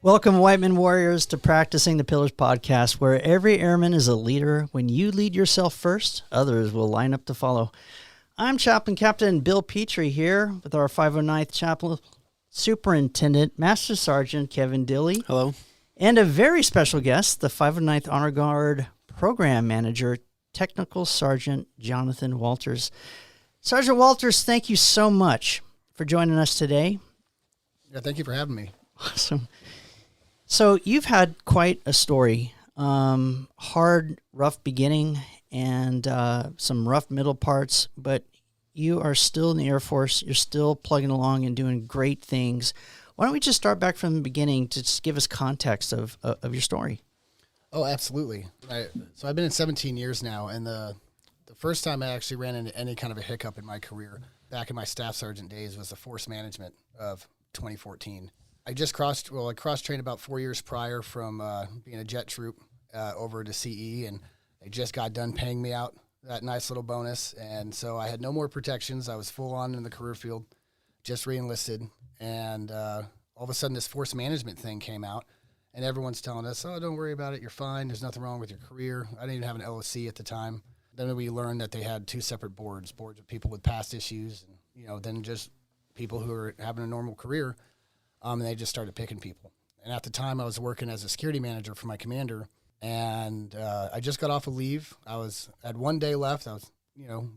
Welcome, Whiteman Warriors, to Practicing the Pillars podcast, where every airman is a leader. When you lead yourself first, others will line up to follow. I'm Chaplain Captain Bill Petrie here with our 509th Chaplain Superintendent, Master Sergeant Kevin Dilley. Hello. And a very special guest, the 509th Honor Guard Program Manager, Technical Sergeant Jonathan Walters. Sergeant Walters, thank you so much for joining us today. Yeah, thank you for having me. Awesome. So you've had quite a story, hard, rough beginning and some rough middle parts, but you are still in the Air Force. You're still plugging along and doing great things. Why don't we just start back from the beginning to just give us context of your story? Oh, absolutely. So I've been in 17 years now, and the first time I actually ran into any kind of a hiccup in my career back in my staff sergeant days was the force management of 2014. I cross-trained about 4 years prior from being a jet troop over to CE, and they just got done paying me out that nice little bonus. And so I had no more protections. I was full on in the career field, just re-enlisted. And all of a sudden this force management thing came out, and everyone's telling us, oh, don't worry about it. You're fine. There's nothing wrong with your career. I didn't even have an LOC at the time. Then we learned that they had two separate boards of people with past issues, and, then just people who are having a normal career. And they just started picking people. And at the time, I was working as a security manager for my commander, and I just got off of leave. I had 1 day left. I was,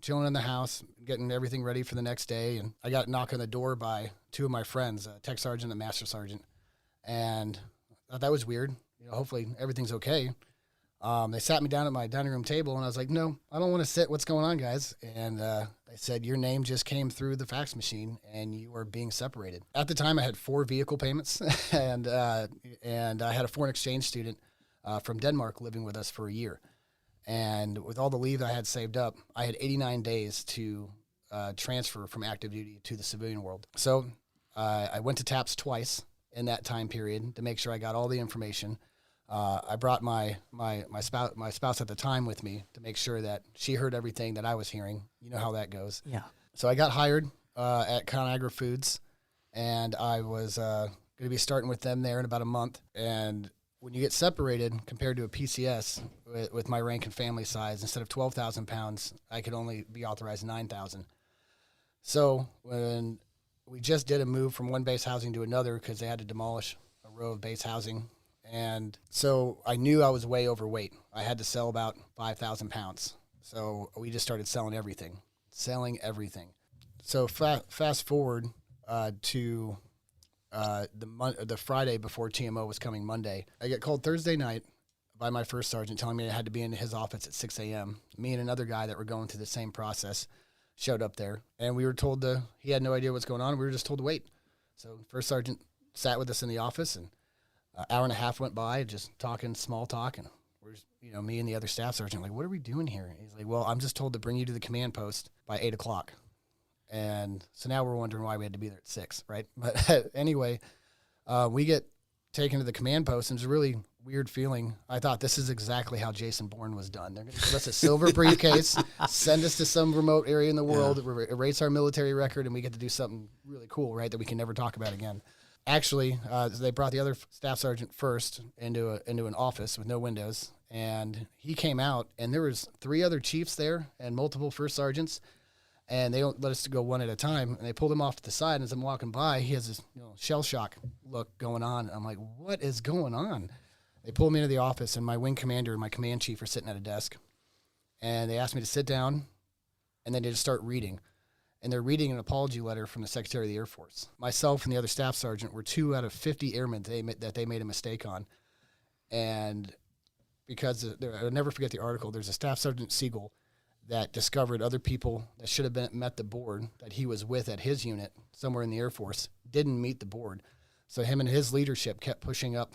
chilling in the house, getting everything ready for the next day, and I got knocked on the door by two of my friends, a tech sergeant and a master sergeant, and I thought that was weird. Hopefully everything's okay. They sat me down at my dining room table, and I was like, no, I don't want to sit. What's going on, guys? And they said, your name just came through the fax machine, and you are being separated. At the time, I had 4 vehicle payments, and I had a foreign exchange student from Denmark living with us for a year. And with all the leave I had saved up, I had 89 days to transfer from active duty to the civilian world. So I went to TAPS twice in that time period to make sure I got all the information. I brought my spouse at the time with me to make sure that she heard everything that I was hearing. You know how that goes. Yeah. So I got hired at Conagra Foods, and I was going to be starting with them there in about a month. And when you get separated compared to a PCS with my rank and family size, instead of 12,000 pounds, I could only be authorized 9,000. So when we just did a move from one base housing to another because they had to demolish a row of base housing. And so I knew I was way overweight. I had to sell about 5,000 pounds. So we just started selling everything. So fast forward to the Friday before TMO was coming Monday. I get called Thursday night by my first sergeant telling me I had to be in his office at 6 a.m. Me and another guy that were going through the same process showed up there. And we were told he had no idea what's going on. We were just told to wait. So first sergeant sat with us in the office, and an hour and a half went by just talking small talk, and we're just, me and the other staff sergeant like, what are we doing here? And he's like, well, I'm just told to bring you to the command post by 8 o'clock. And so now we're wondering why we had to be there at 6, right? But anyway, we get taken to the command post, and it's a really weird feeling. I thought this is exactly how Jason Bourne was done. They're going to give us a silver briefcase, send us to some remote area in the world, erase our military record, and we get to do something really cool, right, that we can never talk about again. Actually, they brought the other staff sergeant first into an office with no windows, and he came out, and there was 3 other chiefs there and multiple first sergeants, and they don't let us go one at a time, and they pulled him off to the side, and as I'm walking by, he has this shell shock look going on. I'm like, what is going on? They pulled me into the office, and my wing commander and my command chief are sitting at a desk, and they asked me to sit down, and then they just start reading. And they're reading an apology letter from the Secretary of the Air Force. Myself and the other staff sergeant were 2 out of 50 airmen that they made a mistake on. And because I'll never forget the article, there's a Staff Sergeant Siegel that discovered other people that should have met the board that he was with at his unit somewhere in the Air Force didn't meet the board. So him and his leadership kept pushing up,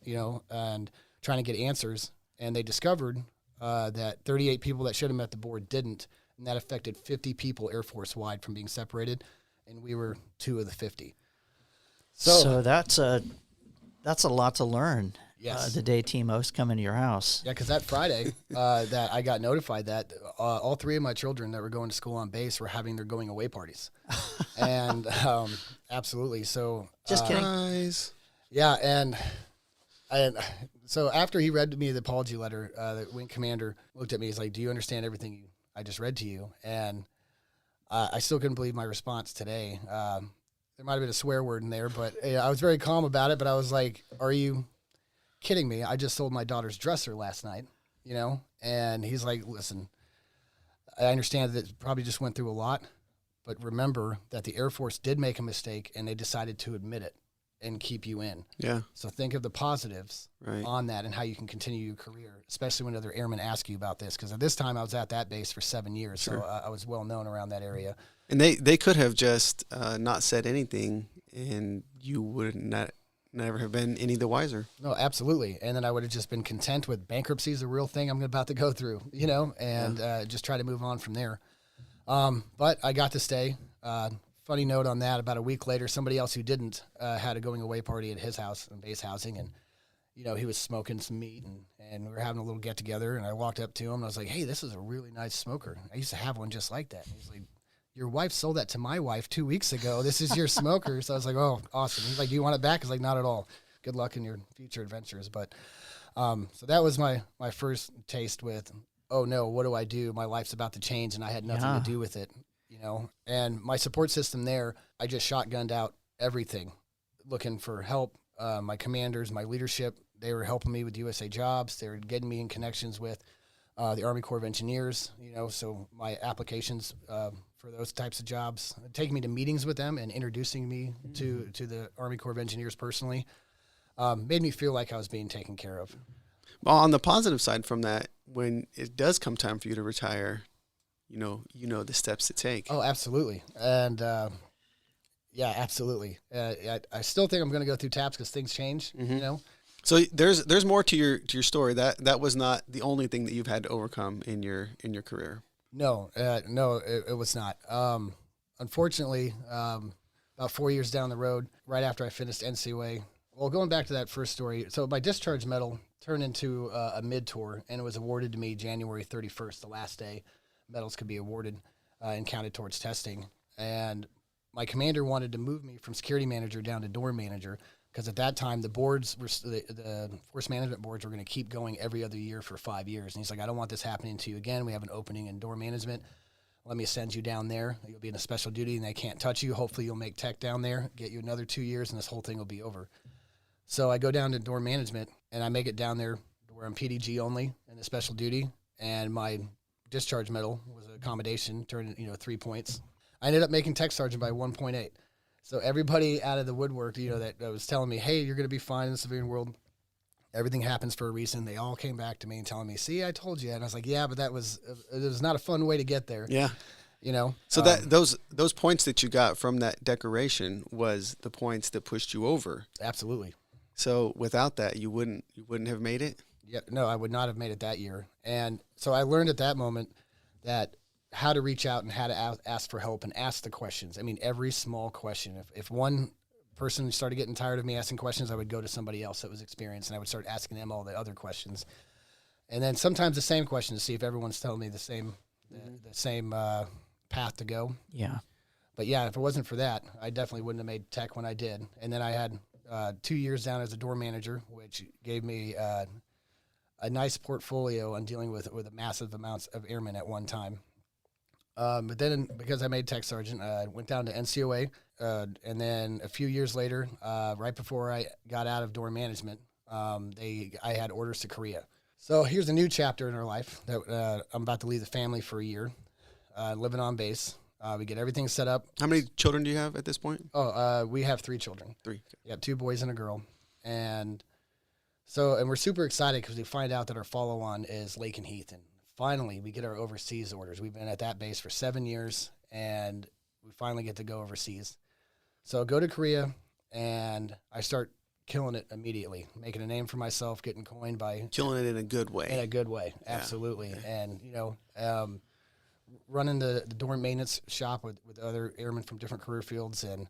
and trying to get answers. And they discovered that 38 people that should have met the board didn't. And that affected 50 people Air Force-wide from being separated, and we were 2 of the 50. So that's a lot to learn. Yes. The day TMO's coming to your house. Yeah, because that Friday that I got notified that all 3 of my children that were going to school on base were having their going-away parties. And absolutely. So just kidding. Guys. Yeah, and so after he read to me the apology letter, the wing commander looked at me. He's like, "Do you understand everything I just read to you?" And I still couldn't believe my response today. There might have been a swear word in there, but I was very calm about it. But I was like, "Are you kidding me? I just sold my daughter's dresser last night, you know?" And he's like, "Listen, I understand that it probably just went through a lot, but remember that the Air Force did make a mistake and they decided to admit it and keep you in. Yeah. So think of the positives Right. on that and how you can continue your career, especially when other airmen ask you about this. Because at this time, I was at that base for 7 years, Sure. so I was well known around that area. And they could have just not said anything, and you would never have been any the wiser. No, absolutely. And then I would have just been content with bankruptcy is a real thing I'm about to go through, you know, and just try to move on from there. But I got to stay. Funny note on that, about a week later, somebody else who didn't had a going away party at his house in base housing, and you know, he was smoking some meat, and we were having a little get together, and I walked up to him and I was like, "Hey, this is a really nice smoker. I used to have one just like that." And he's like, "Your wife sold that to my wife 2 weeks ago. This is your smoker." So I was like, "Oh, awesome." He's like, "Do you want it back?" I was like, "Not at all. Good luck in your future adventures." But so that was my first taste with, oh no, what do I do? My life's about to change, and I had nothing to do with it. You know, and my support system there, I just shotgunned out everything, looking for help. My commanders, my leadership, they were helping me with USA jobs. They were getting me in connections with the Army Corps of Engineers, you know, so my applications for those types of jobs, taking me to meetings with them and introducing me to the Army Corps of Engineers personally, made me feel like I was being taken care of. Well, on the positive side from that, when it does come time for you to retire, you know the steps to take. Oh, absolutely. And yeah, absolutely. I still think I'm going to go through TAPS because things change, you know. So there's more to your story. That was not the only thing that you've had to overcome in your career. No, it was not. Unfortunately, about 4 years down the road, right after I finished NCOA, well, going back to that first story, so my discharge medal turned into a mid-tour, and it was awarded to me January 31st, the last day medals could be awarded and counted towards testing. And my commander wanted to move me from security manager down to dorm manager, because at that time the boards were the force management boards were going to keep going every other year for 5 years. And he's like, "I don't want this happening to you again. We have an opening in dorm management. Let me send you down there. You'll be in a special duty, and they can't touch you. Hopefully you'll make tech down there, get you another 2 years, and this whole thing will be over." So I go down to dorm management, and I make it down there where I'm PDG only in the special duty, and my discharge medal was an accommodation, turned 3 points. I ended up making tech sergeant by 1.8. So everybody out of the woodwork, that was telling me, "Hey, you're going to be fine in the civilian world. Everything happens for a reason." They all came back to me and telling me, "See, I told you." And I was like, "Yeah, but it was not a fun way to get there." Yeah. So those points that you got from that decoration was the points that pushed you over. Absolutely. So without that, you wouldn't have made it. Yeah, no, I would not have made it that year. And so I learned at that moment that how to reach out and how to ask for help and ask the questions. I mean, every small question. If one person started getting tired of me asking questions, I would go to somebody else that was experienced, and I would start asking them all the other questions. And then sometimes the same question to see if everyone's telling me the same path to go. Yeah. But yeah, if it wasn't for that, I definitely wouldn't have made tech when I did. And then I had 2 years down as a dorm manager, which gave me a nice portfolio on dealing with massive amounts of airmen at one time. But then because I made tech sergeant, I went down to NCOA. And then a few years later, right before I got out of dorm management, I had orders to Korea. So here's a new chapter in our life that I'm about to leave the family for a year, living on base. We get everything set up. How many children do you have at this point? Oh, we have 3 children. 3. Yeah, 2 boys and a girl. And we're super excited because we find out that our follow-on is Lake and Heath. And finally, we get our overseas orders. We've been at that base for 7 years, and we finally get to go overseas. So I go to Korea, and I start killing it immediately, making a name for myself, getting coined by... Killing it in a good way. In a good way, absolutely. Yeah. And, running the dorm maintenance shop with other airmen from different career fields, and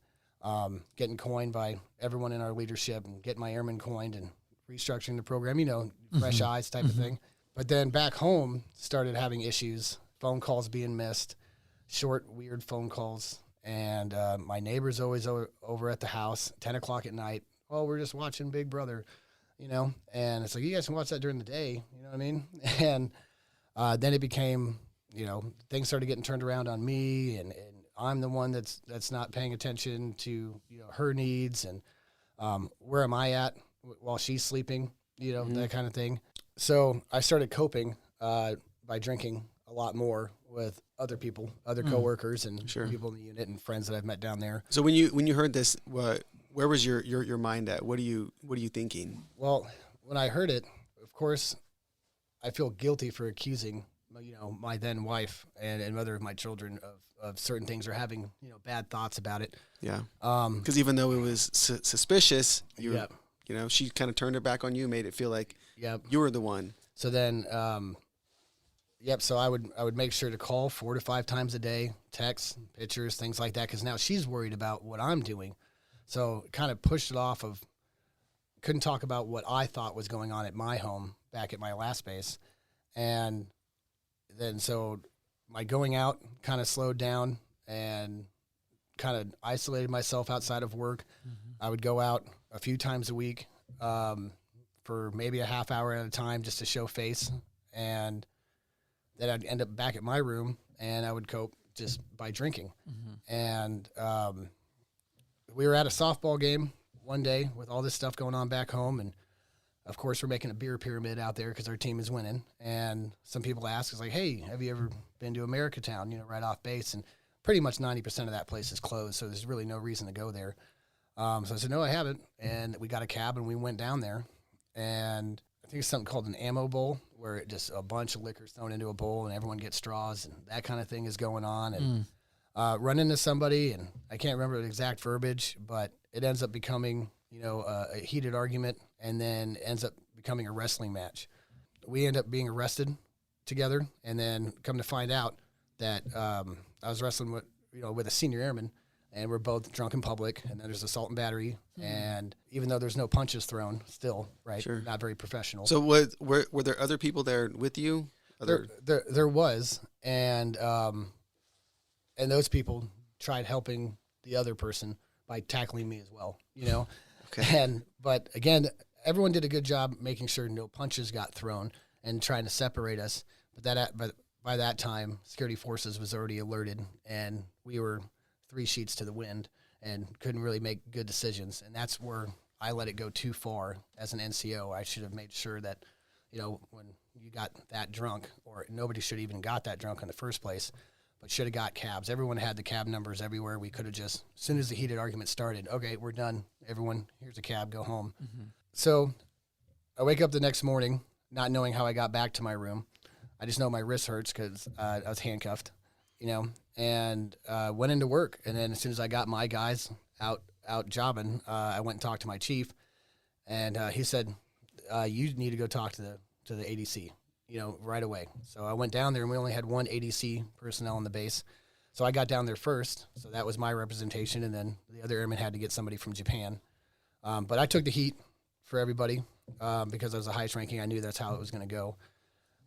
getting coined by everyone in our leadership, and getting my airmen coined and restructuring the program, fresh eyes type of thing. But then back home, started having issues, phone calls being missed, short, weird phone calls. And my neighbor's always over at the house, 10 o'clock at night, oh, we're just watching Big Brother, and it's like, you guys can watch that during the day, you know what I mean? And then it became, things started getting turned around on me, and I'm the one that's not paying attention to, her needs, and where am I at while she's sleeping, that kind of thing. So I started coping by drinking a lot more with other people, other coworkers, and people in the unit, and friends that I've met down there. So when you heard this, where was your mind at? What are you thinking? Well, when I heard it, of course, I feel guilty for accusing, my then wife and mother of my children of certain things, or having, bad thoughts about it. Yeah. Because even though it was suspicious, she kind of turned her back on you, made it feel like you were the one. So then, so I would make sure to call 4 to 5 times a day, texts, pictures, things like that, because now she's worried about what I'm doing. So kind of pushed it off of, couldn't talk about what I thought was going on at my home back at my last base. And then so my going out kind of slowed down and kind of isolated myself outside of work. Mm-hmm. I would go out a few times a week for maybe a half hour at a time just to show face. And then I'd end up back at my room, and I would cope just by drinking. Mm-hmm. And we were at a softball game one day with all this stuff going on back home, and of course we're making a beer pyramid out there because our team is winning. And some people ask, it's like, hey, have you ever been to America Town, right off base? And pretty much 90% of that place is closed, so there's really no reason to go there. So I said, no, I haven't. And we got a cab, and we went down there. And I think it's something called an ammo bowl, where it just a bunch of liquor's thrown into a bowl, and everyone gets straws, and that kind of thing is going on. And run into somebody, and I can't remember the exact verbiage, but it ends up becoming, a heated argument, and then ends up becoming a wrestling match. We end up being arrested together, and then come to find out that I was wrestling with a senior airman, and we're both drunk in public, and then there's assault and battery, and even though there's no punches thrown, still, right, not very professional. So were there other people there with you? There was, and those people tried helping the other person by tackling me as well, Okay. But again, everyone did a good job making sure no punches got thrown and trying to separate us. But by that time, security forces was already alerted, and we were 3 sheets to the wind and couldn't really make good decisions. And that's where I let it go too far as an NCO. I should have made sure that, when you got that drunk, or nobody should have even got that drunk in the first place, but should have got cabs. Everyone had the cab numbers everywhere. We could have just, as soon as the heated argument started, okay, we're done. Everyone, here's a cab, go home. Mm-hmm. So I wake up the next morning, not knowing how I got back to my room. I just know my wrist hurts because I was handcuffed, and went into work. And then as soon as I got my guys out jobbing, I went and talked to my chief, and he said, you need to go talk to the ADC, right away. So I went down there, and we only had one ADC personnel on the base. So I got down there first. So that was my representation. And then the other airmen had to get somebody from Japan. But I took the heat for everybody because I was the highest ranking. I knew that's how it was going to go.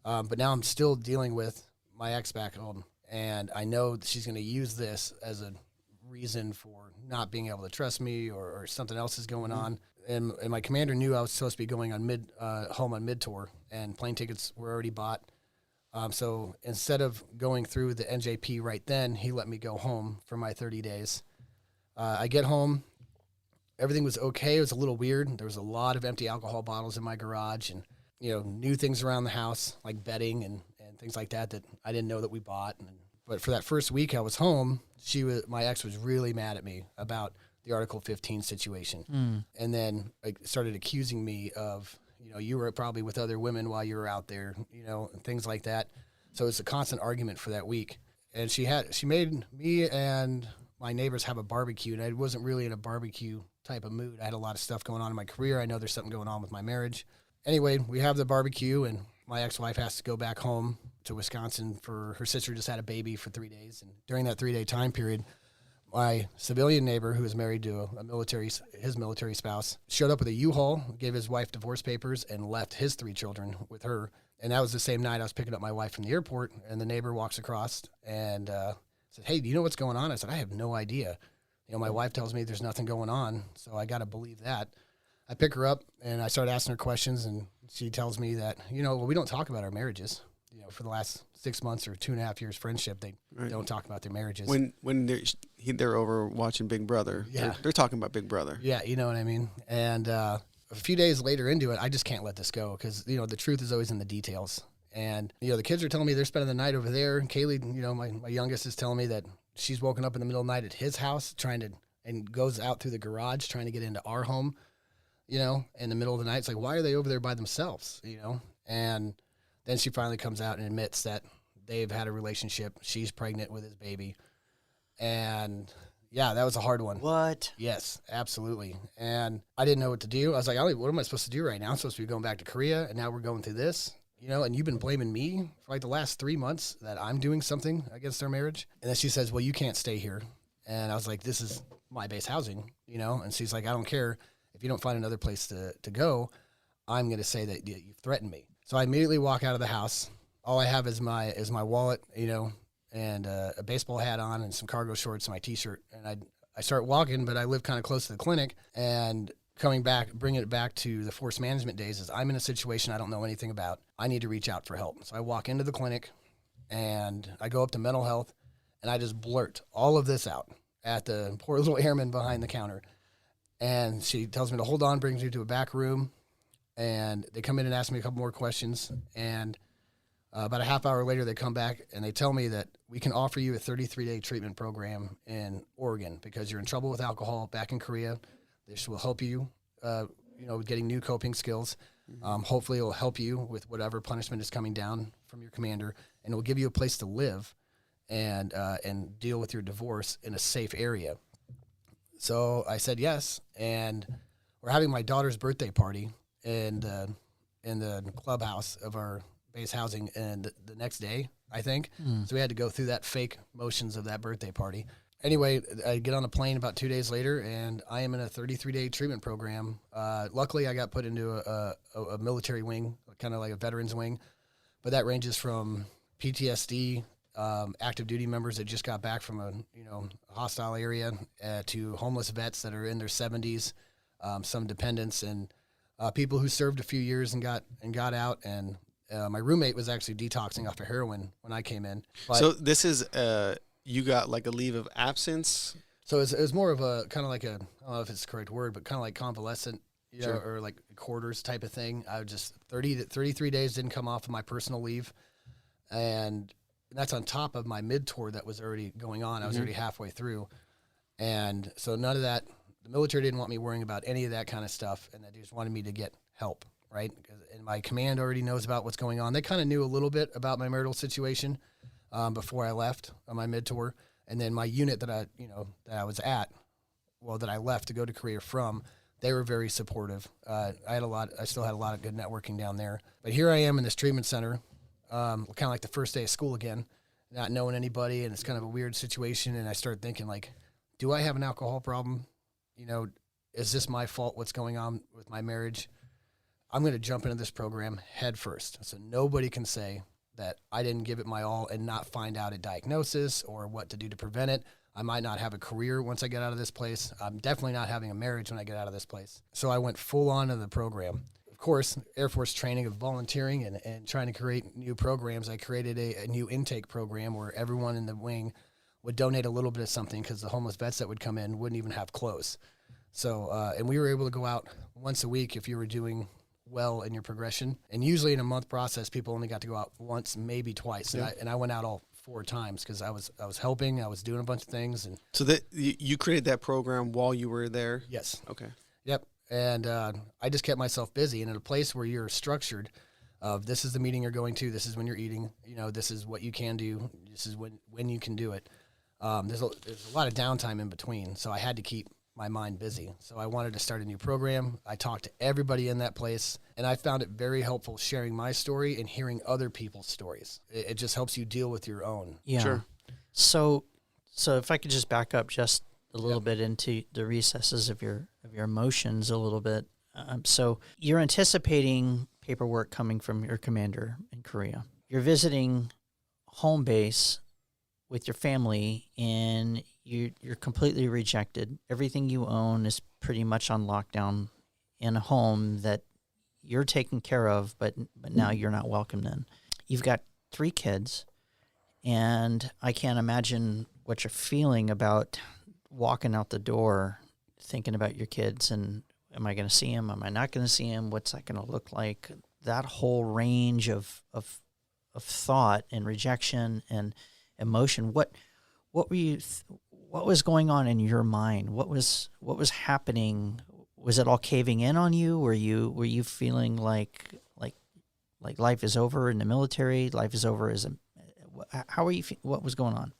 But now I'm still dealing with my ex back home. And I know that she's going to use this as a reason for not being able to trust me, or something else is going on. And my commander knew I was supposed to be going on home on mid-tour, and plane tickets were already bought. So instead of going through the NJP right then, he let me go home for my 30 days. I get home. Everything was okay. It was a little weird. There was a lot of empty alcohol bottles in my garage, and, new things around the house, like bedding and things like that I didn't know that we bought. But for that first week I was home, my ex was really mad at me about the Article 15 situation. And then started accusing me of, you were probably with other women while you were out there, and things like that. So it's a constant argument for that week. And she made me and my neighbors have a barbecue, and I wasn't really in a barbecue type of mood. I had a lot of stuff going on in my career. I know there's something going on with my marriage. Anyway, we have the barbecue, and my ex-wife has to go back home to Wisconsin for her sister just had a baby for 3 days. And during that 3-day time period, my civilian neighbor, who was married to his military spouse, showed up with a U-Haul, gave his wife divorce papers, and left his 3 children with her. And that was the same night I was picking up my wife from the airport, and the neighbor walks across and said, "Hey, do you know what's going on?" I said, "I have no idea. My wife tells me there's nothing going on, so I got to believe that." I pick her up and I start asking her questions, and she tells me that, well, we don't talk about our marriages. For the last 6 months or 2.5 years friendship, they don't talk about their marriages. When they're over watching Big Brother, they're talking about Big Brother. Yeah, you know what I mean? And a few days later into it, I just can't let this go because, the truth is always in the details. And, the kids are telling me they're spending the night over there. And Kaylee, my youngest, is telling me that she's woken up in the middle of the night at his house and goes out through the garage trying to get into our home, in the middle of the night. It's like, why are they over there by themselves, And then she finally comes out and admits that they've had a relationship. She's pregnant with his baby. And, yeah, that was a hard one. What? Yes, absolutely. And I didn't know what to do. I was like, what am I supposed to do right now? I'm supposed to be going back to Korea, and now we're going through this, and you've been blaming me for like the last 3 months that I'm doing something against our marriage. And then she says, well, you can't stay here. And I was like, this is my base housing, And she's like, I don't care. If you don't find another place to go, I'm going to say that you threatened me. So I immediately walk out of the house. All I have is my wallet, and a baseball hat on and some cargo shorts and my T-shirt. And I start walking, but I live kind of close to the clinic. And coming back, bringing it back to the force management days, is I'm in a situation I don't know anything about. I need to reach out for help. So I walk into the clinic, and I go up to mental health, and I just blurt all of this out at the poor little airman behind the counter. And she tells me to hold on, brings me to a back room. And they come in and ask me a couple more questions. And about a half hour later, they come back and they tell me that we can offer you a 33-day treatment program in Oregon because you're in trouble with alcohol back in Korea. This will help you, with getting new coping skills. Hopefully, it will help you with whatever punishment is coming down from your commander, and it will give you a place to live and deal with your divorce in a safe area. So I said yes, and we're having my daughter's birthday party in the clubhouse of our base housing, and the next day, I think. So we had to go through that fake motions of that birthday party. Anyway, I get on a plane about 2 days later, and I am in a 33-day treatment program. Luckily, I got put into a military wing, kind of like a veterans wing, but that ranges from PTSD, active duty members that just got back from a hostile area, to homeless vets that are in their 70s, some dependents, and people who served a few years and got out. And my roommate was actually detoxing off of heroin when I came in. But, so this is you got like a leave of absence. So it was more of a kind of like I don't know if it's the correct word, but kind of like convalescent, or like quarters type of thing. I was just 30 to 33 days didn't come off of my personal leave, and that's on top of my mid tour that was already going on. I was already halfway through, and so none of that. The military didn't want me worrying about any of that kind of stuff, and they just wanted me to get help, right? And my command already knows about what's going on. They kind of knew a little bit about my marital situation before I left on my mid-tour. And then my unit that I was at, that I left to go to Korea from, they were very supportive. I still had a lot of good networking down there. But here I am in this treatment center, kind of like the first day of school again, not knowing anybody, and it's kind of a weird situation. And I started thinking, like, do I have an alcohol problem? Is this my fault? What's going on with my marriage? I'm going to jump into this program head first. So nobody can say that I didn't give it my all and not find out a diagnosis or what to do to prevent it. I might not have a career once I get out of this place. I'm definitely not having a marriage when I get out of this place. So I went full on to the program. Of course, Air Force training of volunteering and trying to create new programs. I created a new intake program where everyone in the wing would donate a little bit of something because the homeless vets that would come in wouldn't even have clothes. So, and we were able to go out once a week if you were doing well in your progression. And usually in a month process, people only got to go out once, maybe twice. Yeah. And I went out all 4 times because I was helping, I was doing a bunch of things. And so that you created that program while you were there? Yes. Okay. Yep. And I just kept myself busy. And in a place where you're structured, this is the meeting you're going to, this is when you're eating, this is what you can do, this is when you can do it. There's a lot of downtime in between, so I had to keep my mind busy. So I wanted to start a new program. I talked to everybody in that place, and I found it very helpful sharing my story and hearing other people's stories. It just helps you deal with your own. Yeah. Sure. So if I could just back up just a little bit into the recesses of your emotions a little bit. So you're anticipating paperwork coming from your commander in Korea. You're visiting home base with your family, and you're completely rejected. Everything you own is pretty much on lockdown in a home that you're taken care of, but now you're not welcomed in. You've got 3 kids, and I can't imagine what you're feeling about walking out the door, thinking about your kids and am I going to see him? Am I not going to see him? What's that going to look like? That whole range of thought and rejection and emotion. What were you? What was going on in your mind? What was happening? Was it all caving in on you? Were you feeling like life is over in the military? Life is over as a. How were you? What was going on?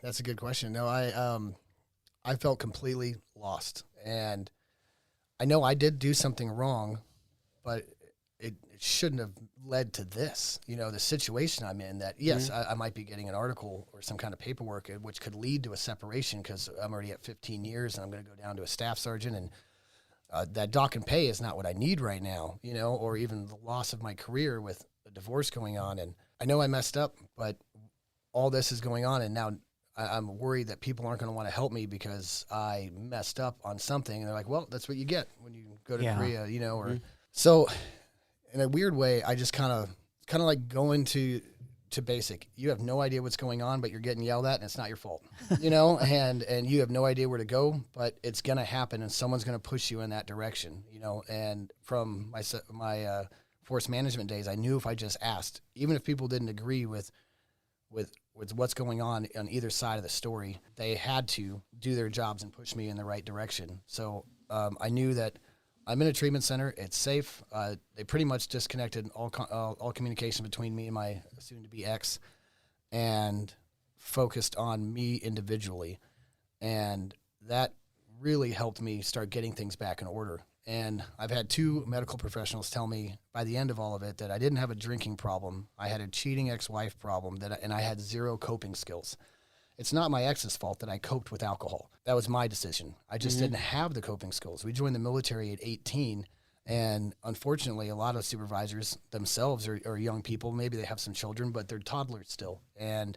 That's a good question. No, I felt completely lost, and I know I did do something wrong, but it shouldn't have led to this. The situation I'm in. That yes, I might be getting an article or some kind of paperwork, which could lead to a separation because I'm already at 15 years and I'm going to go down to a staff sergeant, and that dock and pay is not what I need right now. Or even the loss of my career with a divorce going on, and I know I messed up, but all this is going on, and now I'm worried that people aren't going to want to help me because I messed up on something. And they're like, well, that's what you get when you go to Korea, or so in a weird way, I just kind of like going to basic. You have no idea what's going on, but you're getting yelled at and it's not your fault, and you have no idea where to go, but it's going to happen and someone's going to push you in that direction, and from my force management days, I knew if I just asked, even if people didn't agree with what's going on either side of the story, they had to do their jobs and push me in the right direction. So I knew that I'm in a treatment center. It's safe. They pretty much disconnected all communication between me and my soon-to-be ex and focused on me individually. And that really helped me start getting things back in order. And I've had 2 medical professionals tell me by the end of all of it that I didn't have a drinking problem. I had a cheating ex-wife problem, and I had 0 coping skills. It's not my ex's fault that I coped with alcohol. That was my decision. I just didn't have the coping skills. We joined the military at 18, and unfortunately, a lot of supervisors themselves are young people. Maybe they have some children, but they're toddlers still. And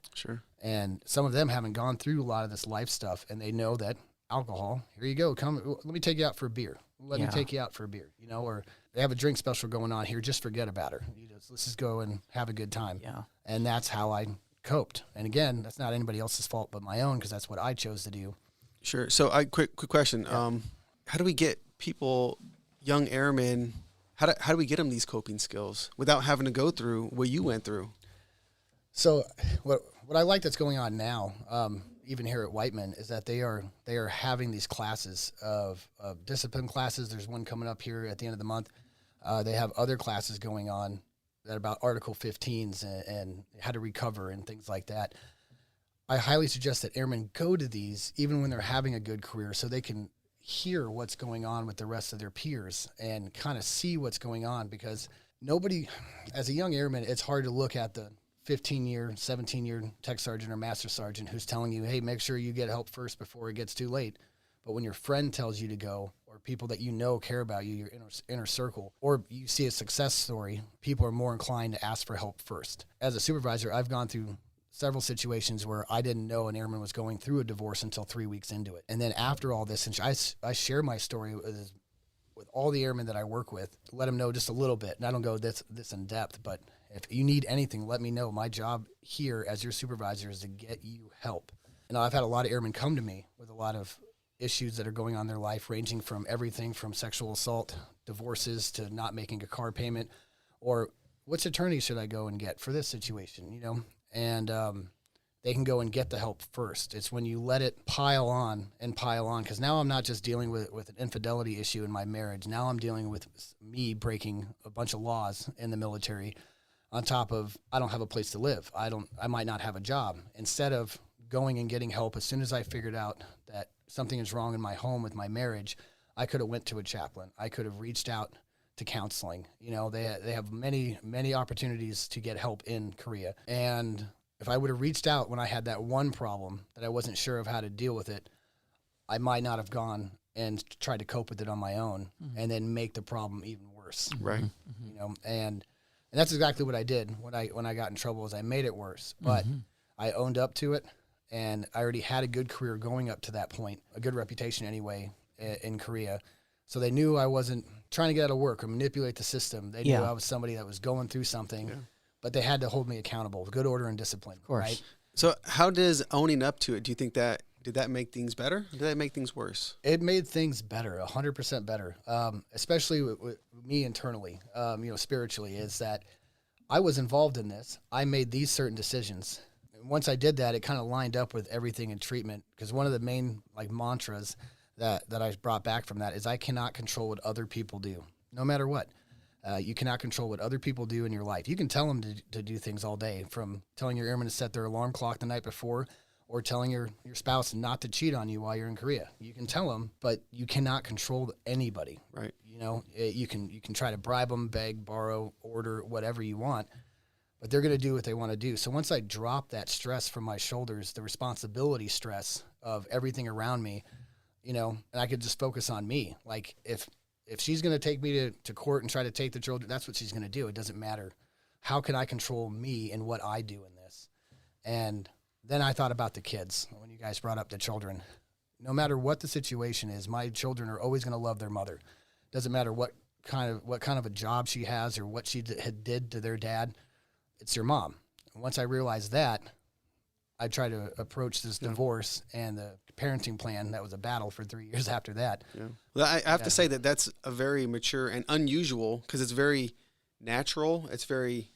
and some of them haven't gone through a lot of this life stuff, and they know that alcohol, here you go, come, let me take you out for a beer. Let me take you out for a beer, or they have a drink special going on here. Just forget about her. Let's just go and have a good time. Yeah. And that's how I coped. And again, that's not anybody else's fault but my own because that's what I chose to do. Sure. So quick question. Yeah. How do we get people, young airmen, how do we get them these coping skills without having to go through what you went through? So what I like that's going on now, even here at Whiteman, is that they are having these classes of discipline classes. There's one coming up here at the end of the month. They have other classes going on that about Article 15s and how to recover and things like that. I highly suggest that airmen go to these even when they're having a good career so they can hear what's going on with the rest of their peers and kind of see what's going on, because nobody, as a young airman, it's hard to look at the 15-year, 17-year tech sergeant or master sergeant who's telling you, hey, make sure you get help first before it gets too late. But when your friend tells you to go, or people that care about you, your inner circle, or you see a success story, people are more inclined to ask for help first. As a supervisor, I've gone through several situations where I didn't know an airman was going through a divorce until 3 weeks into it. And then after all this, and I share my story with all the airmen that I work with, let them know just a little bit. And I don't go this in depth, but if you need anything, let me know. My job here as your supervisor is to get you help. And I've had a lot of airmen come to me with a lot of issues that are going on in their life, ranging from everything from sexual assault, divorces, to not making a car payment, or which attorney should I go and get for this situation, And they can go and get the help first. It's when you let it pile on, because now I'm not just dealing with an infidelity issue in my marriage. Now I'm dealing with me breaking a bunch of laws in the military, on top of I don't have a place to live. I might not have a job. Instead of going and getting help, as soon as I figured out that something is wrong in my home with my marriage, I could have went to a chaplain. I could have reached out to counseling. They have many, many opportunities to get help in Korea. And if I would have reached out when I had that one problem that I wasn't sure of how to deal with it, I might not have gone and tried to cope with it on my own and then make the problem even worse. Right. And that's exactly what I did when I got in trouble, is I made it worse. But I owned up to it, and I already had a good career going up to that point, a good reputation anyway in Korea. So they knew I wasn't trying to get out of work or manipulate the system. They knew I was somebody that was going through something, but they had to hold me accountable, good order and discipline. Of course. Right? So how does owning up to it, do you think that, did that make things better? Or did that make things worse? It made things better, 100% better, especially with me internally, spiritually, is that I was involved in this. I made these certain decisions. And once I did that, it kind of lined up with everything in treatment, because one of the main mantras that I brought back from that is I cannot control what other people do, no matter what. You cannot control what other people do in your life. You can tell them to do things all day, from telling your airmen to set their alarm clock the night before, or telling your spouse not to cheat on you while you're in Korea. You can tell them, but you cannot control anybody. Right. You can try to bribe them, beg, borrow, order, whatever you want, but they're going to do what they want to do. So once I dropped that stress from my shoulders, the responsibility stress of everything around me, and I could just focus on me. Like if she's going to take me to court and try to take the children, that's what she's going to do. It doesn't matter. How can I control me and what I do in this? And then I thought about the kids when you guys brought up the children. No matter what the situation is, my children are always going to love their mother. Doesn't matter what kind of a job she has or what she did to their dad. It's your mom. And once I realized that, I tried to approach this divorce and the parenting plan. That was a battle for 3 years after that. Yeah. Well, I have to say that that's a very mature and unusual, because it's very natural. It's very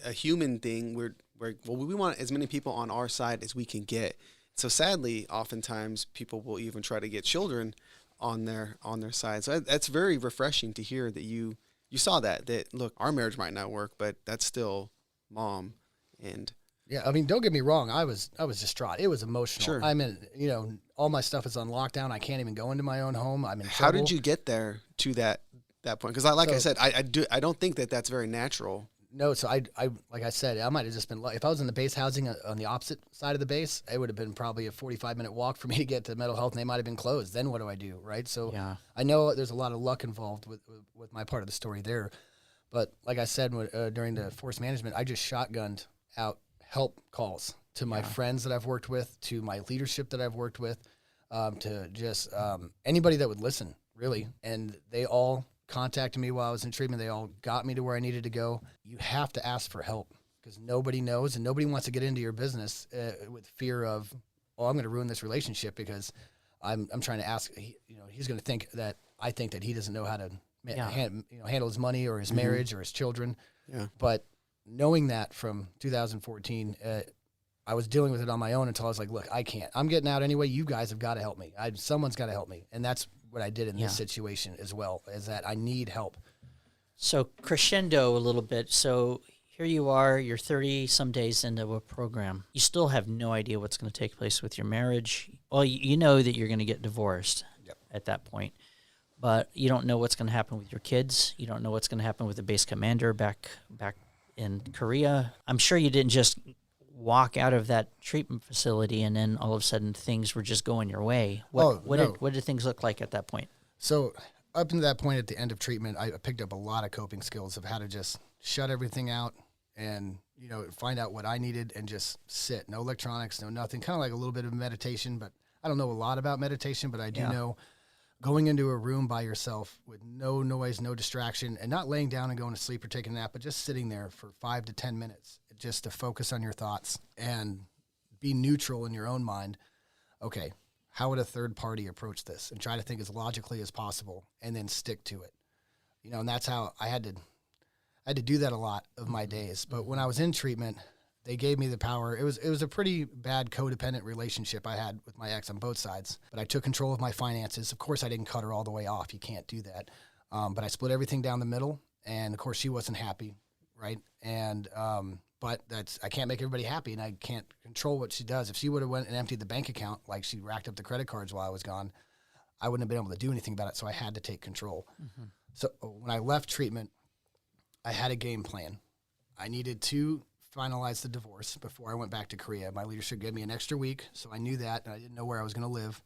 a human thing. We want as many people on our side as we can get. So sadly, oftentimes people will even try to get children on their side. So that's very refreshing to hear that you saw that look, our marriage might not work, but that's still mom. And yeah, I mean, don't get me wrong. I was distraught. It was emotional. Sure. I mean, all my stuff is on lockdown. I can't even go into my own home. I'm in how trouble. did you get there to that point? Because I said, I don't think that's very natural. No, so I like I said, I might have just been, if I was in the base housing on the opposite side of the base, it would have been probably a 45-minute walk for me to get to mental health, and they might have been closed. Then what do I do, right? So I know there's a lot of luck involved with my part of the story there. But like I said, during the force management, I just shotgunned out help calls to my friends that I've worked with, to my leadership that I've worked with, to just anybody that would listen, really. And they all contacted me while I was in treatment. They all got me to where I needed to go. You have to ask for help, because nobody knows, and nobody wants to get into your business with fear of, I'm going to ruin this relationship because I'm trying to ask. He's going to think that I think that he doesn't know how to handle his money or his marriage or his children. Yeah. But knowing that from 2014, I was dealing with it on my own until I was like, look, I can't. I'm getting out anyway. You guys have got to help me. Someone's got to help me. And that's what I did in this situation as well, is that I need help. So crescendo a little bit. So here you are, you're 30 some days into a program. You still have no idea what's going to take place with your marriage. Well, you know that you're going to get divorced at that point, but you don't know what's going to happen with your kids. You don't know what's going to happen with the base commander back in Korea. I'm sure you didn't just walk out of that treatment facility and then all of a sudden things were just going your way. What did things look like at that point? So up to that point at the end of treatment, I picked up a lot of coping skills of how to just shut everything out and, find out what I needed and just sit. No electronics, no nothing. Kind of like a little bit of meditation, but I don't know a lot about meditation, but I do know going into a room by yourself with no noise, no distraction, and not laying down and going to sleep or taking a nap, but just sitting there for 5 to 10 minutes just to focus on your thoughts and be neutral in your own mind. Okay, how would a third party approach this? And try to think as logically as possible and then stick to it. And that's how I had to do that a lot of my days. But when I was in treatment, they gave me the power. It was a pretty bad codependent relationship I had with my ex on both sides. But I took control of my finances. Of course, I didn't cut her all the way off. You can't do that. But I split everything down the middle. And, of course, she wasn't happy, right? And but I can't make everybody happy, and I can't control what she does. If she would have went and emptied the bank account like she racked up the credit cards while I was gone, I wouldn't have been able to do anything about it, so I had to take control. Mm-hmm. So when I left treatment, I had a game plan. I needed to finalize the divorce before I went back to Korea. My leadership gave me an extra week, so I knew that, and I didn't know where I was going to live.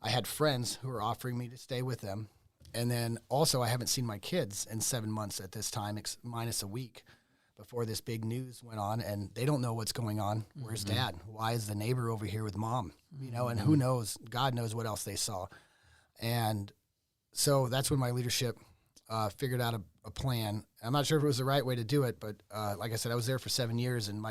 I had friends who were offering me to stay with them, and then also I haven't seen my kids in 7 months at this time, minus a week before this big news went on, and they don't know what's going on. Where's Dad? Why is the neighbor over here with Mom? And who knows? God knows what else they saw. And so that's when my leadership figured out a plan. I'm not sure if it was the right way to do it, but like I said, I was there for 7 years and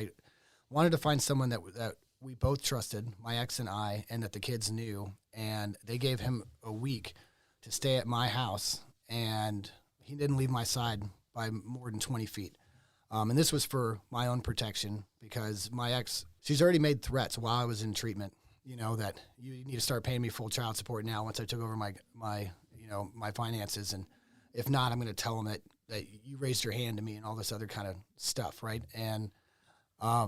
wanted to find someone that we both trusted, my ex and I, and that the kids knew. And they gave him a week to stay at my house, and he didn't leave my side by more than 20 feet. And this was for my own protection because my ex, she's already made threats while I was in treatment, that you need to start paying me full child support now once I took over my finances. And if not, I'm going to tell them that you raised your hand to me and all this other kind of stuff, right? And I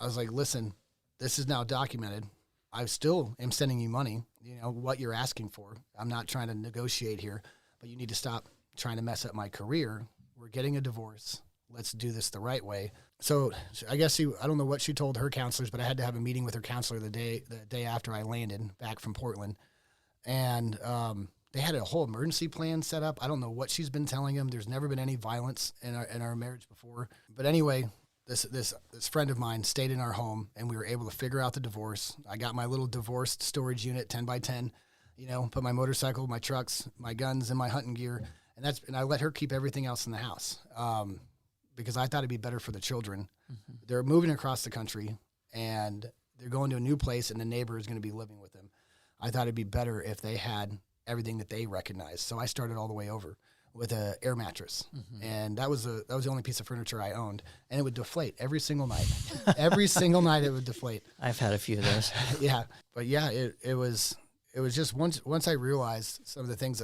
was like, listen, this is now documented. I still am sending you money, what you're asking for. I'm not trying to negotiate here, but you need to stop trying to mess up my career. We're getting a divorce. Let's do this the right way. So I guess I don't know what she told her counselors, but I had to have a meeting with her counselor the day after I landed back from Portland. And they had a whole emergency plan set up. I don't know what she's been telling them. There's never been any violence in our marriage before. But anyway, this friend of mine stayed in our home, and we were able to figure out the divorce. I got my little divorced storage unit, 10 by 10, put my motorcycle, my trucks, my guns, and my hunting gear. And I let her keep everything else in the house. Because I thought it'd be better for the children. Mm-hmm. They're moving across the country, and they're going to a new place, and the neighbor is going to be living with them. I thought it'd be better if they had everything that they recognized. So I started all the way over with an air mattress, and that was the only piece of furniture I owned, and it would deflate every single night. Every single night it would deflate. I've had a few of those. Yeah, but yeah, it was just once I realized some of the things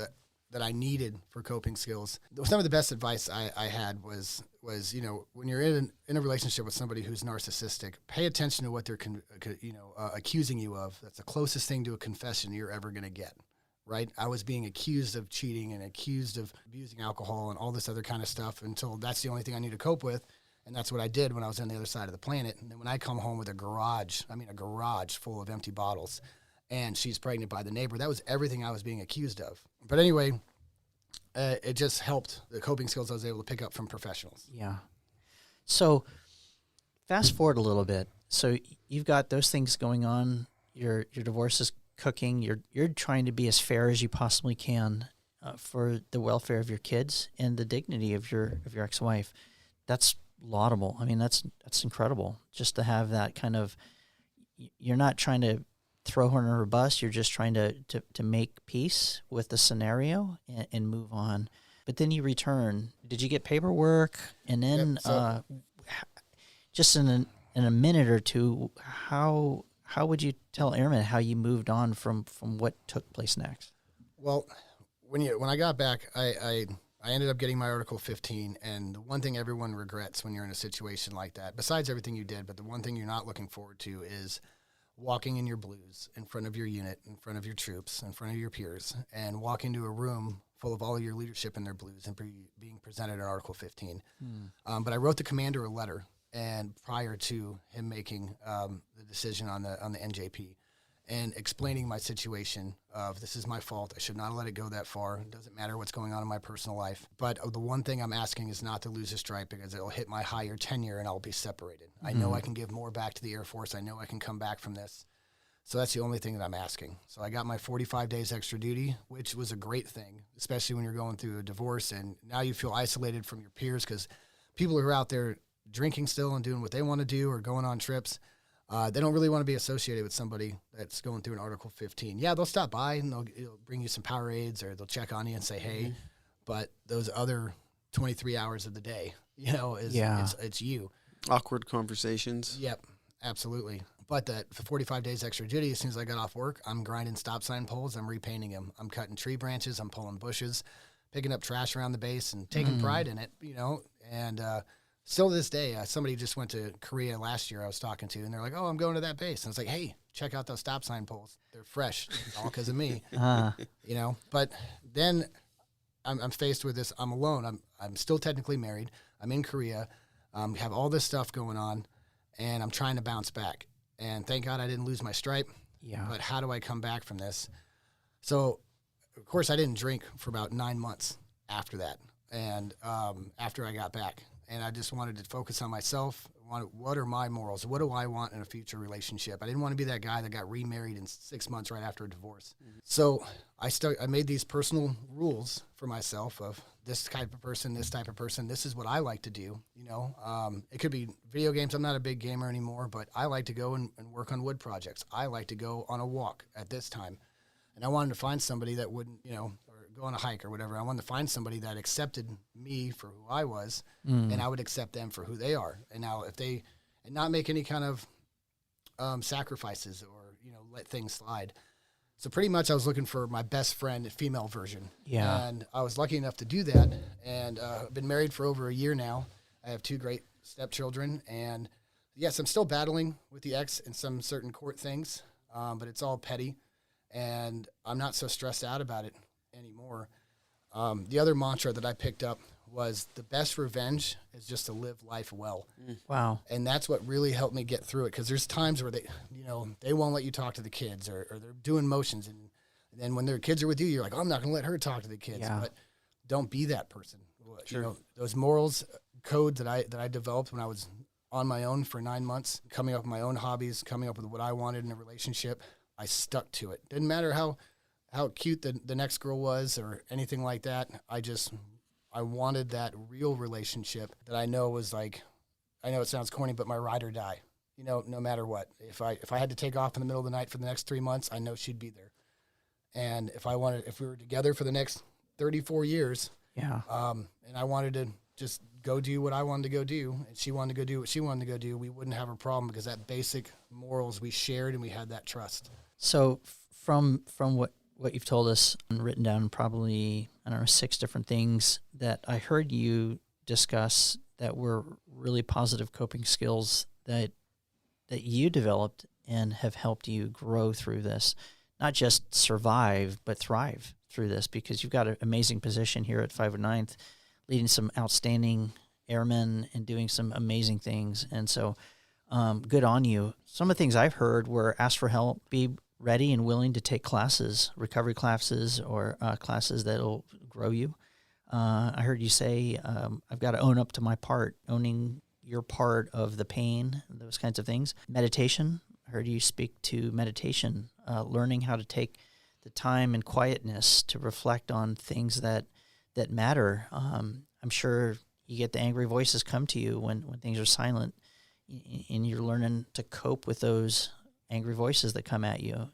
that I needed for coping skills. Some of the best advice I had was when you're in a relationship with somebody who's narcissistic, pay attention to what they're accusing you of. That's the closest thing to a confession you're ever going to get, right? I was being accused of cheating and accused of abusing alcohol and all this other kind of stuff until that's the only thing I need to cope with, and that's what I did when I was on the other side of the planet. And then when I come home with a garage full of empty bottles, and she's pregnant by the neighbor. That was everything I was being accused of. But anyway, it just helped the coping skills I was able to pick up from professionals. Yeah. So fast forward a little bit. So you've got those things going on. Your divorce is cooking. You're trying to be as fair as you possibly can for the welfare of your kids and the dignity of your ex-wife. That's laudable. I mean, that's incredible just to have that kind of. You're not trying to throw her under a bus. You're just trying to make peace with the scenario and move on. But then you return. Did you get paperwork? And then just in a minute or two, how would you tell airmen how you moved on from what took place next? Well, when I got back, I ended up getting my Article 15, and the one thing everyone regrets when you're in a situation like that, besides everything you did, but the one thing you're not looking forward to is walking in your blues in front of your unit, in front of your troops, in front of your peers, and walking to a room full of all of your leadership in their blues and being presented in Article 15. But I wrote the commander a letter, and prior to him making the decision on the NJP, and explaining my situation of this is my fault. I should not have let it go that far. It doesn't matter what's going on in my personal life. But the one thing I'm asking is not to lose a stripe because it'll hit my higher tenure and I'll be separated. I know I can give more back to the Air Force. I know I can come back from this. So that's the only thing that I'm asking. So I got my 45 days extra duty, which was a great thing, especially when you're going through a divorce and now you feel isolated from your peers because people who are out there drinking still and doing what they want to do or going on trips, they don't really want to be associated with somebody that's going through an Article 15. Yeah, they'll stop by and they'll bring you some Powerades or they'll check on you and say, hey, but those other 23 hours of the day, it's you. Awkward conversations. Yep, absolutely. But that for 45 days extra duty, as soon as I got off work, I'm grinding stop sign poles, I'm repainting them. I'm cutting tree branches, I'm pulling bushes, picking up trash around the base and taking pride in it, and still to this day, somebody just went to Korea last year I was talking to, and they're like, oh, I'm going to that base. And it's like, hey, check out those stop sign poles. They're fresh. It's all because of me, But then I'm faced with this. I'm alone. I'm still technically married. I'm in Korea. Have all this stuff going on, and I'm trying to bounce back. And thank God I didn't lose my stripe. Yeah. But how do I come back from this? So, of course, I didn't drink for about 9 months after that, and after I got back. And I just wanted to focus on myself, What are my morals? What do I want in a future relationship? I didn't want to be that guy that got remarried in 6 months right after a divorce. Mm-hmm. So I made these personal rules for myself of this type of person, this type of person. This is what I like to do. It could be video games. I'm not a big gamer anymore, but I like to go and work on wood projects. I like to go on a walk at this time. And I wanted to find somebody that wouldn't, or go on a hike or whatever. I wanted to find somebody that accepted me for who I was, and I would accept them for who they are. And now and not make any kind of sacrifices or, let things slide. So pretty much I was looking for my best friend, female version. Yeah. And I was lucky enough to do that. And I've been married for over a year now. I have 2 great stepchildren. And yes, I'm still battling with the ex in some certain court things, but it's all petty. And I'm not so stressed out about it anymore. The other mantra that I picked up was the best revenge is just to live life well. Wow. And that's what really helped me get through it, because there's times where they won't let you talk to the kids, or they're doing motions, and then when their kids are with you, you're like, oh, I'm not going to let her talk to the kids. Yeah. But don't be that person. Sure. Those morals code that I developed when I was on my own for 9 months, coming up with my own hobbies, coming up with what I wanted in a relationship, I stuck to it. Didn't matter how cute the next girl was or anything like that. I wanted that real relationship that I know was like, I know it sounds corny, but my ride or die, no matter what. If I had to take off in the middle of the night for the next 3 months, I know she'd be there. And if we were together for the next 34 years, Yeah. And I wanted to just go do what I wanted to go do, and she wanted to go do what she wanted to go do, we wouldn't have a problem, because that basic morals we shared, and we had that trust. So from what you've told us and written down, probably, 6 different things that I heard you discuss that were really positive coping skills that you developed and have helped you grow through this, not just survive, but thrive through this, because you've got an amazing position here at 509th, leading some outstanding airmen and doing some amazing things. And so good on you. Some of the things I've heard were ask for help, be ready and willing to take classes, recovery classes, or classes that'll grow you. I heard you say, I've got to own up to my part, owning your part of the pain, those kinds of things. Meditation. I heard you speak to meditation, learning how to take the time and quietness to reflect on things that matter. I'm sure you get the angry voices come to you when things are silent, and you're learning to cope with those angry voices that come at you,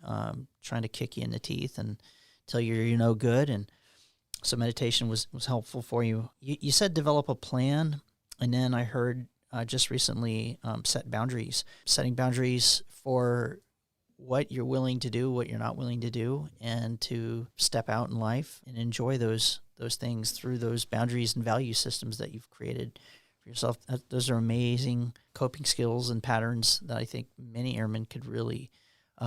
trying to kick you in the teeth and tell you you're no good. And so meditation was helpful for you. You said develop a plan, and then I heard just recently set boundaries. Setting boundaries for what you're willing to do, what you're not willing to do, and to step out in life and enjoy those things through those boundaries and value systems that you've created for yourself. Those are amazing coping skills and patterns that I think many airmen could really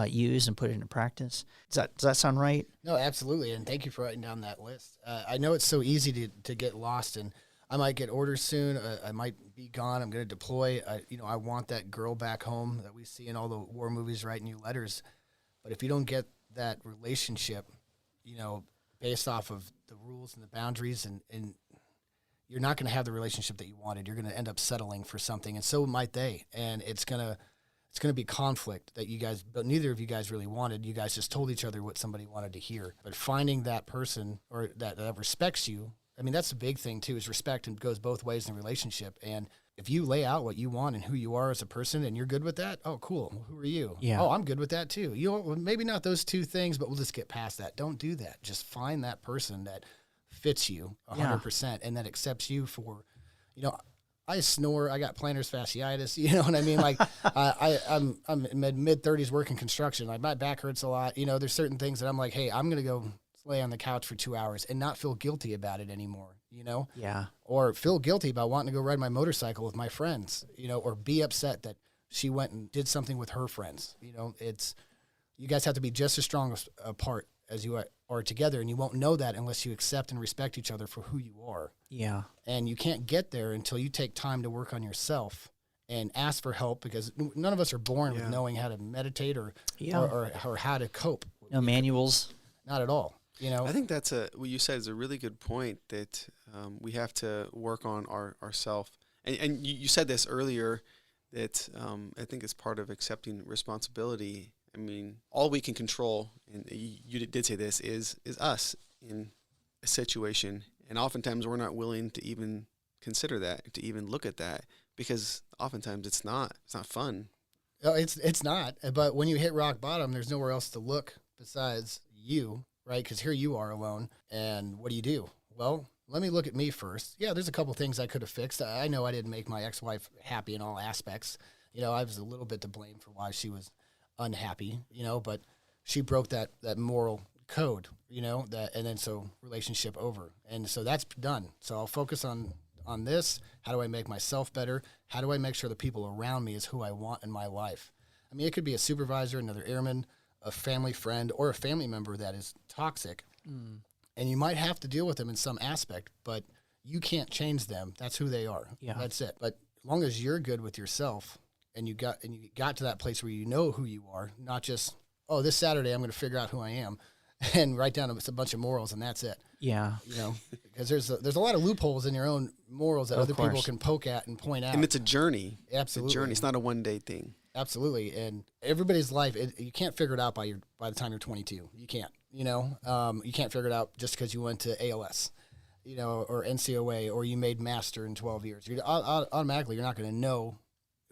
use and put into practice. Does that sound right? No, absolutely. And thank you for writing down that list. I know it's so easy to get lost, and I might get orders soon. I might be gone. I'm going to deploy. I want that girl back home that we see in all the war movies writing you letters. But if you don't get that relationship, based off of the rules and the boundaries, and you're not going to have the relationship that you wanted. You're going to end up settling for something, and so might they. And it's going to be conflict that but neither of you guys really wanted. You guys just told each other what somebody wanted to hear. But finding that person or that respects you, I mean, that's the big thing too, is respect, and goes both ways in a relationship. And if you lay out what you want and who you are as a person, and you're good with that, oh, cool. Who are you? Yeah. Oh, I'm good with that too. Maybe not those 2 things, but we'll just get past that. Don't do that. Just find that person that fits you 100% and that accepts you for, I snore. I got plantar fasciitis. You know what I mean? Like I'm in my mid-30s working construction. Like my back hurts a lot. There's certain things that I'm like, hey, I'm going to go lay on the couch for 2 hours and not feel guilty about it anymore, Yeah. or feel guilty about wanting to go ride my motorcycle with my friends, or be upset that she went and did something with her friends. You guys have to be just as strong apart as you are together, and you won't know that unless you accept and respect each other for who you are. Yeah. And you can't get there until you take time to work on yourself and ask for help, because none of us are born with knowing how to meditate or how to cope. No manuals. Not at all. I think that's what you said is a really good point, that we have to work on ourself. And you said this earlier, that I think is part of accepting responsibility. I mean, all we can control, and you did say this, is us in a situation. And oftentimes we're not willing to even consider that, to even look at that, because oftentimes it's not fun. Oh, it's not. But when you hit rock bottom, there's nowhere else to look besides you, right? Because here you are alone. And what do? Well, let me look at me first. Yeah, there's a couple things I could have fixed. I know I didn't make my ex-wife happy in all aspects. You know, I was a little bit to blame for why she was unhappy, you know, but she broke that moral code, you know, and then so relationship over. And so that's done. So I'll focus on this. How do I make myself better? How do I make sure the people around me is who I want in my life? I mean, it could be a supervisor, another airman, a family friend, or a family member that is toxic. And you might have to deal with them in some aspect, but you can't change them. That's who they are. Yeah. That's it. But as long as you're good with yourself and you got to that place where you know who you are, not just, oh, this Saturday I'm going to figure out who I am and write down a bunch of morals and that's it. Yeah. You know, because there's a lot of loopholes in your own morals that other people can poke at and point out. And it's a journey. Absolutely. It's a journey. It's not a one-day thing. Absolutely. And everybody's life, you can't figure it out by the time you're 22. You can't, you know, you can't figure it out just because you went to ALS, you know, or NCOA, or you made master in 12 years. Automatically, you're not going to know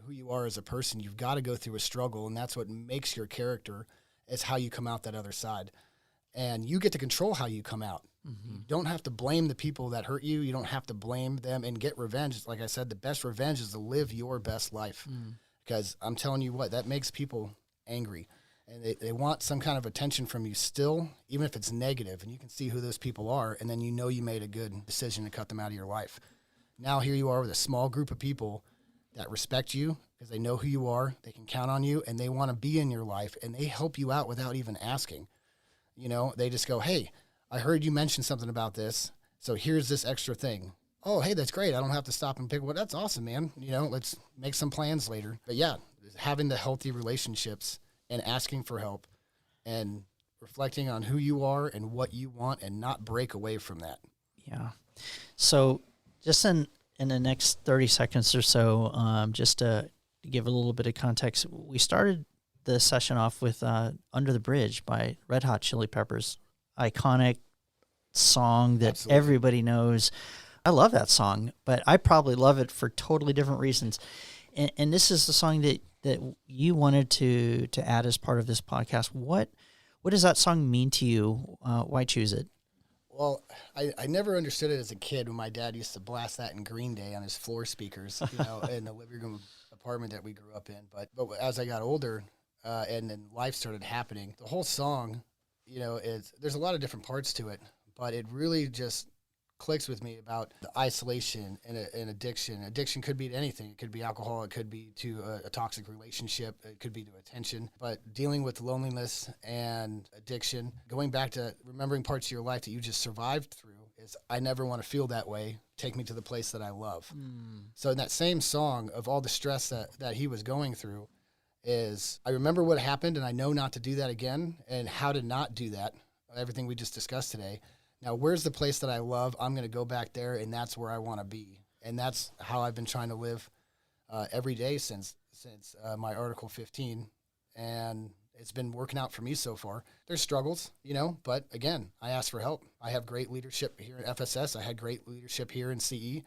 who you are as a person. You've got to go through a struggle, and that's what makes your character, is how you come out that other side. And you get to control how you come out. You don't have to blame the people that hurt you. You don't have to blame them and get revenge. Like I said, the best revenge is to live your best life. Because I'm telling you what, that makes people angry. And they want some kind of attention from you still, even if it's negative. And you can see who those people are, and then you know you made a good decision to cut them out of your life. Now here you are with a small group of people that respect you because they know who you are, they can count on you, and they want to be in your life, and they help you out without even asking. You know, they just go, hey, I heard you mention something about this, so here's this extra thing. Oh, hey, that's great. I don't have to stop and pick. Well, that's awesome, man. You know, let's make some plans later. But yeah, having the healthy relationships and asking for help and reflecting on who you are and what you want and not break away from that. Yeah. So just in the next 30 seconds or so, just to give a little bit of context, we started the session off with Under the Bridge by Red Hot Chili Peppers. Iconic song that Absolutely. Everybody knows. I love that song, but I probably love it for totally different reasons. And this is the song that you wanted to add as part of this podcast. What does that song mean to you? Why choose it? Well, I never understood it as a kid when my dad used to blast that in Green Day on his floor speakers, you know, in the living room apartment that we grew up in. But as I got older and then life started happening, the whole song, you know, there's a lot of different parts to it, but it really just clicks with me about the isolation and addiction. Addiction could be to anything. It could be alcohol. It could be to a toxic relationship. It could be to attention. But dealing with loneliness and addiction, going back to remembering parts of your life that you just survived through, is I never want to feel that way. Take me to the place that I love. So in that same song of all the stress that he was going through is I remember what happened and I know not to do that again and how to not do that. Everything we just discussed today. Now, where's the place that I love? I'm going to go back there, and that's where I want to be. And that's how I've been trying to live every day since my Article 15. And it's been working out for me so far. There's struggles, you know, but again, I asked for help. I have great leadership here at FSS. I had great leadership here in CE.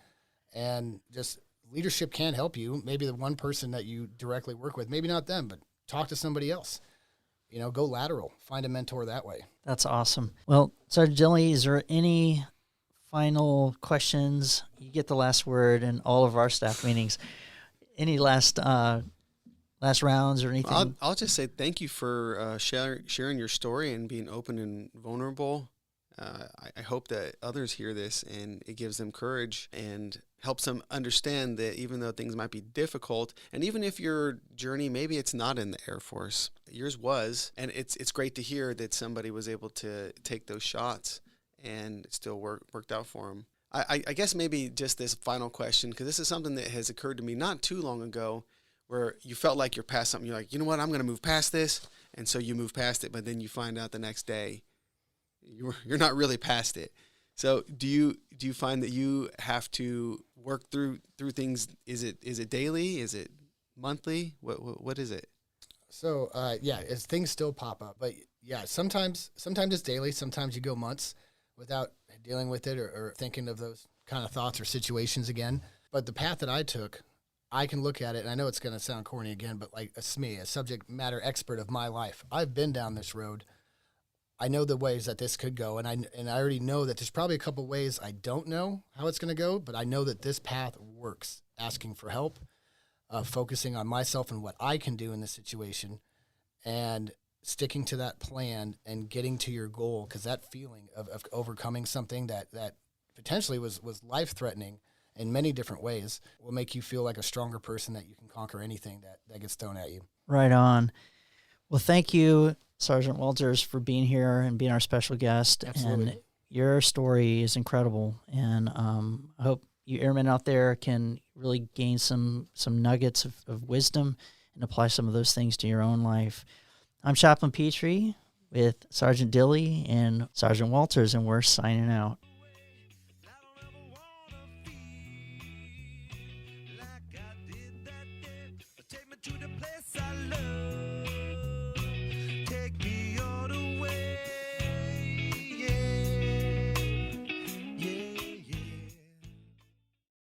And just leadership can help you. Maybe the one person that you directly work with, maybe not them, but talk to somebody else. You know, go lateral. Find a mentor that way. That's awesome. Well, Sergeant Dilley, is there any final questions? You get the last word in all of our staff meetings. Any last rounds or anything? I'll just say thank you for sharing your story and being open and vulnerable. I hope that others hear this and it gives them courage and helps them understand that even though things might be difficult, and even if your journey, maybe it's not in the Air Force, yours was, and it's great to hear that somebody was able to take those shots and it still worked out for them. I guess maybe just this final question, because this is something that has occurred to me not too long ago, where you felt like you're past something. You're like, you know what, I'm going to move past this, and so you move past it, but then you find out the next day you're not really past it. So do you find that you have to work through things? Is it daily? Is it monthly? What is it? So yeah, as things still pop up, but yeah, sometimes it's daily. Sometimes you go months without dealing with it or thinking of those kind of thoughts or situations again. But the path that I took, I can look at it, and I know it's going to sound corny again, but like a SME, a subject matter expert of my life, I've been down this road. I know the ways that this could go, and I already know that there's probably a couple ways I don't know how it's going to go, but I know that this path works. Asking for help, focusing on myself and what I can do in this situation, and sticking to that plan and getting to your goal, because that feeling of overcoming something that potentially was life-threatening in many different ways will make you feel like a stronger person, that you can conquer anything that gets thrown at you. Right on. Well, thank you, Sergeant Walters, for being here and being our special guest. Absolutely. And your story is incredible. And I hope you airmen out there can really gain some nuggets of wisdom and apply some of those things to your own life. I'm Chaplain Petrie with Sergeant Dilly and Sergeant Walters, and we're signing out.